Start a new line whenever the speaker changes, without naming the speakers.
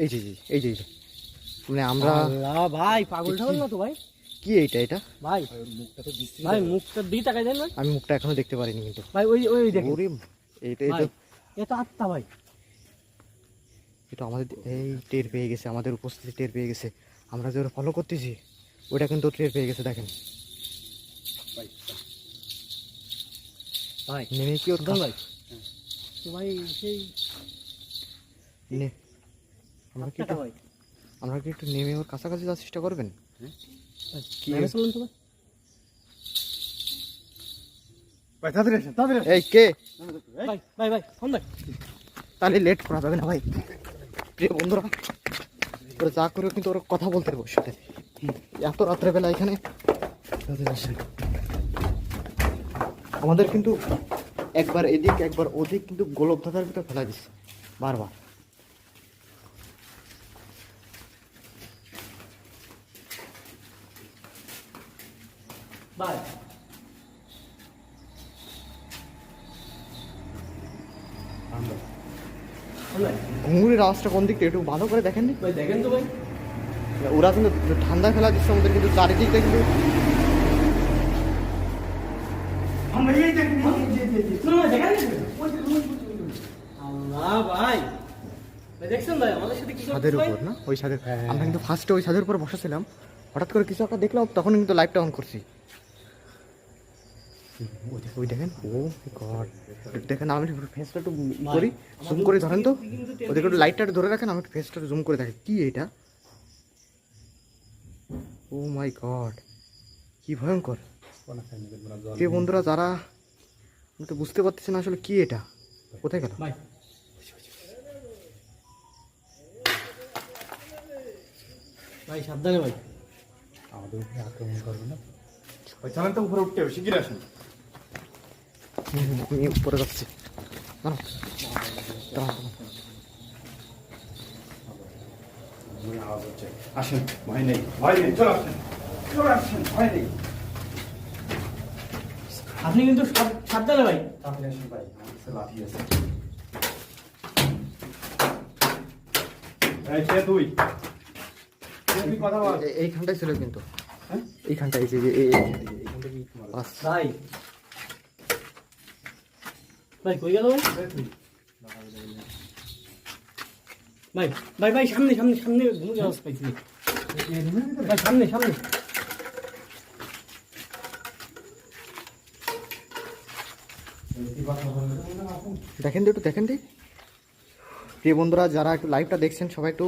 এই যে এই যে মানে আমরা
ভাই পাগল ঠাগল না তো ভাই?
কি এটা
ভাই মুখটা তো দিচ্ছি ভাই, মুখটা দিই টাকা দেন ভাই।
আমি মুখটা এখনো দেখতে পারিনি কিন্তু
ভাই ওই দেখুন
এইটা
এটা আত্মা ভাই।
এটা আমাদের এই টের পেয়ে গেছে, আমাদের উপস্থিতি টের পেয়ে গেছে। আমরা যে ওরা ফলো করতেছি ওটা কিন্তু টের পেয়ে গেছে। দেখেন
ভাই
নেমে কি ওর
ভাই তো ভাই সেই
আমরা কি একটু নেমে ওর কাছাকাছি যাওয়ার চেষ্টা করবেন?
কি বলুন তো
ভাই? এই কে
ভাই ভাই ভাই ফোন ভাই,
তাহলে লেট করা যাবে না ভাই। প্রিয় বন্ধুরা, ওরা যা করে কিন্তু ওরা কথা বলতে হবে ওর সাথে। এত রাত্রেবেলা এখানে আমাদের কিন্তু একবার এদিক একবার ওদিক কিন্তু গোলক ধাঁধার ভিতরে ফেলা দিচ্ছে বারবার।
ভাই
ঘুঙুরের আওয়াজটা কোন দিকটা একটু ভালো করে দেখেন নি
ভাই, দেখেন তো ভাই।
ওরা কিন্তু ঠান্ডা ফেলা দিচ্ছে আমাদের, কিন্তু চারিদিকটা কিন্তু ছাদের উপর না, ওই ছাদের। আমরা কিন্তু ফার্স্টে ওই ছাদের উপর বসেছিলাম, হঠাৎ করে কিছু একটা দেখলাম, তখন কিন্তু লাইটটা অন করছি। ওই দেখেন, ও গড, দেখেন আমি ফেসটা একটু করি, জুম করে ধরেন তো, ওদেরকে একটু লাইটটা একটু ধরে রাখেন, আমি একটু ফেসটা জুম করে দেখি কি এটা। ও মাই গড, কি ভয়ঙ্কর। কে বন্ধুরা যারা, আমি তো বুঝতে পারতেছি না আসলে কি এটা, কোথায় গেল?
ভাই সাবধানে ভাই,
আমাদের উপরে আক্রমণ করবে না।
ভাই চালান তো উপরে উঠতে হবে, শিগগির আসেন।
আমি উপরে যাচ্ছি,
আওয়াজ হচ্ছে, আসেন, ভয় নেই, ভয় নেই, চলে আসেন, চলে আসেন, ভয় নেই।
আপনি কিন্তু সাবধানে ভাই।
তাড়াতাড়ি আসেন ভাই, আমার কাছে লাঠি আছে। এই কে তুই? তুই কথা বল।
এইখানটাই ছিল কিন্তু,
হ্যাঁ
এইখানটাই যে
এইখানটা কি তোমার?
ভাই ভাই কই গেল ভাই? ভাই ভাই ভাই সামনে সামনে সামনে ঘুমে যাওয়া পাইছি ভাই, সামনে সামনে।
দেখেন তো একটু, দেখেন দি প্রিয় বন্ধুরা যারা একটু লাইভটা দেখছেন সবাই একটু